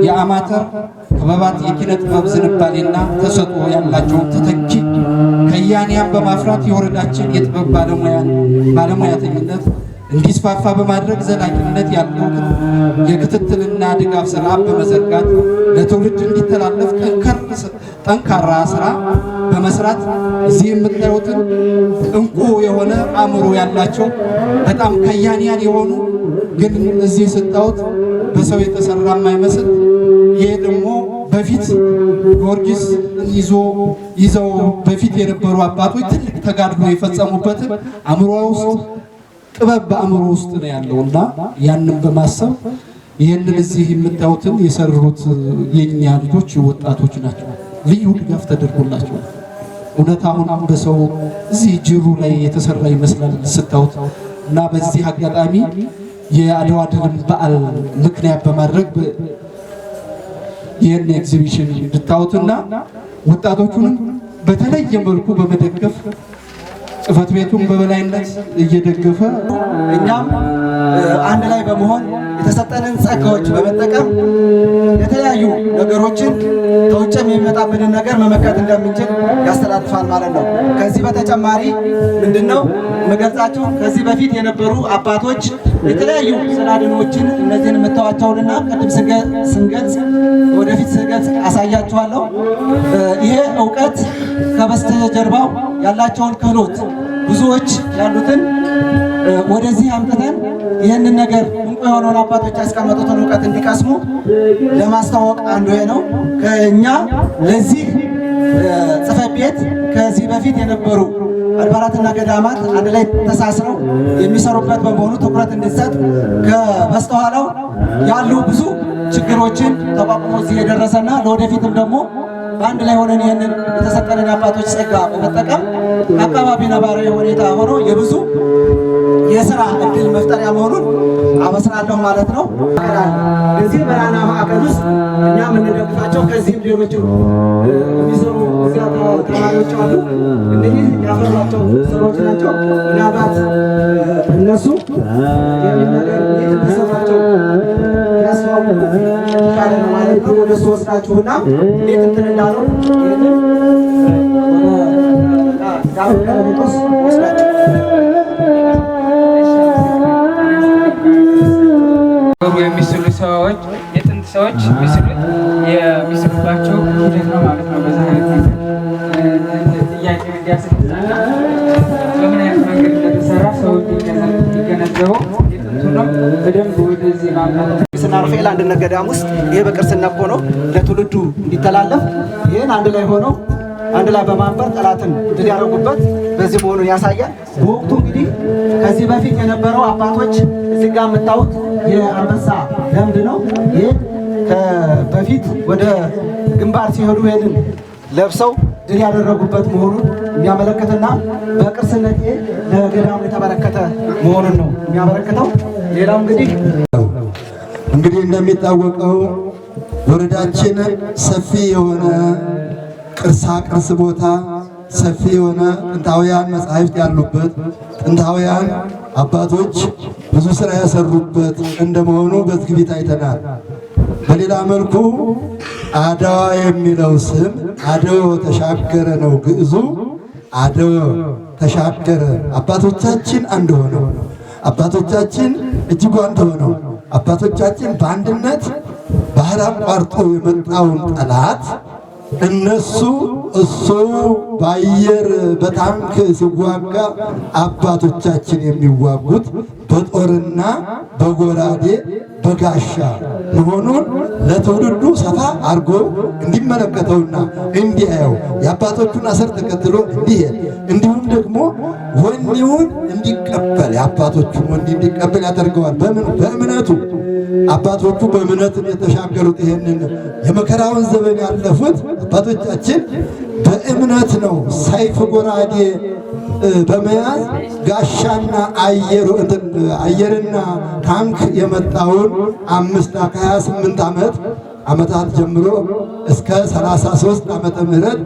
የአማተር ክበባት የኪነ ጥበብ ዝንባሌና ተሰጥኦ ያላቸውን ተተኪ ከያንያን በማፍራት የወረዳችን የጥበብ ባለሙያተኝነት እንዲስፋፋ በማድረግ ዘላቂነት ያለው የክትትልና ድጋፍ ስራ በመዘርጋት ለትውልድ እንዲተላለፍ ጠንካራ ስራ በመስራት እዚህ የምታዩትን እንቁ የሆነ አእምሮ ያላቸው በጣም ከያንያን የሆኑ ግን እዚህ ስታዩት በሰው የተሰራ የማይመስል ይሄ ደግሞ በፊት ጊዮርጊስ ይዘው በፊት የነበሩ አባቶች ትልቅ ተጋድሎ የፈጸሙበትን አእምሮ ውስጥ ጥበብ በአእምሮ ውስጥ ነው ያለውና ያንን በማሰብ ይህንን እዚህ የምታዩትን የሰሩት የኛ ልጆች ወጣቶች ናቸው። ልዩ ድጋፍ ተደርጎላቸዋል። እውነት አሁን በሰው እዚህ ጅሩ ላይ የተሰራ ይመስላል ስታዩት እና በዚህ አጋጣሚ የአድዋ ድል በዓል ምክንያት በማድረግ ይህን ኤግዚቢሽን እንድታዩትና ወጣቶቹንም በተለየ መልኩ በመደገፍ ጽፈት ቤቱን በበላይነት እየደገፈ እኛም አንድ ላይ በመሆን የተሰጠንን ጸጋዎች በመጠቀም የተለያዩ ነገሮችን ከውጭም የሚመጣብንን ነገር መመከት እንደምንችል ያስተላልፋል ማለት ነው። ከዚህ በተጨማሪ ምንድነው መገልጻቸው ከዚህ በፊት የነበሩ አባቶች የተለያዩ ስናድኖችን እነዚህን የምታዋቸውንና ቅድም ስንገልጽ ወደፊት ስንገልጽ አሳያችኋለሁ። ይሄ ዕውቀት ከበስተጀርባው ያላቸውን ክህሎት ብዙዎች ያሉትን ወደዚህ አምጥተን ይህንን ነገር እንቁ የሆነውን አባቶች ያስቀመጡትን ዕውቀት እንዲቀስሙ ለማስተዋወቅ አንዱ ነው። ከኛ ለዚህ ጽሕፈት ቤት ከዚህ በፊት የነበሩ አድባራትና ገዳማት አንድ ላይ ተሳስረው የሚሰሩበት በመሆኑ ትኩረት እንዲሰጥ ከበስተኋላው ያሉ ብዙ ችግሮችን ተቋቁሞ እዚህ የደረሰና ለወደፊትም ደግሞ በአንድ ላይ ሆነን ይህንን የተሰጠንን አባቶች ጸጋ በመጠቀም አካባቢ ነባራዊ ሁኔታ ሆኖ የብዙ የሥራ እድል መፍጠሪያ መሆኑን አበስራለሁ ማለት ነው። በዚህ በራና ማዕከል ውስጥ እኛ የምንደግፋቸው ከዚህም ሌሎች የሚሰሩ እዚያ ተማሪዎች አሉ። እነዚህ ያፈሯቸው ሰዎች ናቸው። ምናልባት እነሱ ይህን ነገር እንዴት እንደሰራቸው ያስዋቡ ካለ ነው ማለት ነው። ወደ እሱ ወስዳችሁና እንዴት እንትን እንዳለው ይህንን ዳዊቶስ ወስዳችሁ የሚስሉ ሰዎች የጥንት ሰዎች የሚስሉባቸው ሂደት ነው ማለት ነው። በዛ አይነት ጥያቄ እንዲያስነሳና በምን አይነት መንገድ እንደተሰራ ሰው እንዲገነዘበው የጥንቱ ነው በደንብ ወደዚህ ማምጣት ቅርስና ሩፋኤል አንድነት ገዳም ውስጥ ይሄ በቅርስነት ሆኖ ለትውልዱ እንዲተላለፍ ይህን አንድ ላይ ሆነው አንድ ላይ በማንበር ጠላትን ድል ያደረጉበት በዚህ መሆኑን ያሳያል። በወቅቱ እንግዲህ ከዚህ በፊት የነበረው አባቶች እዚህ ጋር የምታዩት የአንበሳ ለምድ ነው። ይህ በፊት ወደ ግንባር ሲሄዱ ይሄንን ለብሰው ድል ያደረጉበት መሆኑን የሚያመለክትና በቅርስነት ይሄ ለገዳሙ የተበረከተ መሆኑን ነው የሚያመለክተው። ሌላው እንግዲህ እንደሚታወቀው ወረዳችን ሰፊ የሆነ ቅርሳ ቅርስ ቦታ ሰፊ የሆነ ጥንታውያን መጻሕፍት ያሉበት ጥንታውያን አባቶች ብዙ ስራ ያሰሩበት እንደመሆኑ በዚህ ፊት አይተናል። በሌላ መልኩ አድዋ የሚለው ስም አድዋ ተሻገረ ነው ግዕዙ። አድዋ ተሻገረ አባቶቻችን አንድ ሆነው አባቶቻችን እጅግ አንድ ሆነው አባቶቻችን በአንድነት ባህር አቋርጦ የመጣውን ጠላት እሱ በአየር በታንክ ሲዋጋ አባቶቻችን የሚዋጉት በጦርና በጎራዴ በጋሻ መሆኑን ለትውልዱ ሰፋ አድርጎ እንዲመለከተውና እንዲያየው የአባቶቹን አሰር ተከትሎ እንዲሄድ እንዲሁም ደግሞ ወኔውን እንዲቀበል የአባቶቹን ወኔ እንዲቀበል ያደርገዋል። በእምነቱ አባቶቹ በእምነትን የተሻገሩት ይሄንን የመከራውን ዘመን ያለፉት አባቶቻችን በእምነት ነው። ሰይፍ ጎራዴ በመያዝ ጋሻና አየርና ታንክ የመጣውን 28 ዓመት ዓመታት ጀምሮ እስከ 33 ዓመተ ምህረት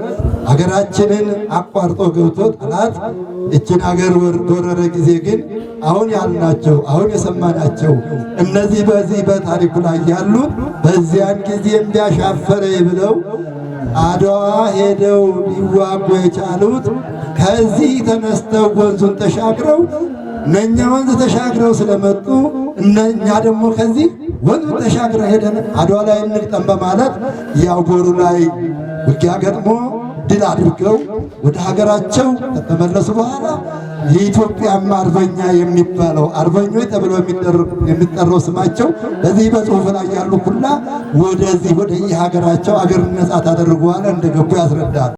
ሀገራችንን አቋርጦ ገብቶ ጠላት እችን ሀገር ወረረ ጊዜ ግን አሁን ያልናቸው አሁን የሰማናቸው እነዚህ በዚህ በታሪኩ ላይ ያሉት በዚያን ጊዜ እንዲያሻፈረ ብለው አድዋ ሄደው ሊዋጉ የቻሉት ከዚህ ተነስተው ወንዙን ተሻግረው እነኛ ወንዝ ተሻግረው ስለመጡ እነኛ ደግሞ ከዚህ ወንዙ ተሻግረው ሄደን አድዋ ላይ እንቅጠም በማለት ያጎሩ ላይ ውጊያ ገጥሞ ድል አድርገው ወደ ሀገራቸው ከተመለሱ በኋላ የኢትዮጵያ አርበኛ የሚባለው አርበኞች ተብለው የሚጠራው ስማቸው በዚህ በጽሑፍ ላይ ያሉ ሁላ ወደዚህ ወደ የሀገራቸው አገር ነጻ ታደርጉ በኋላ እንደገቡ ያስረዳል።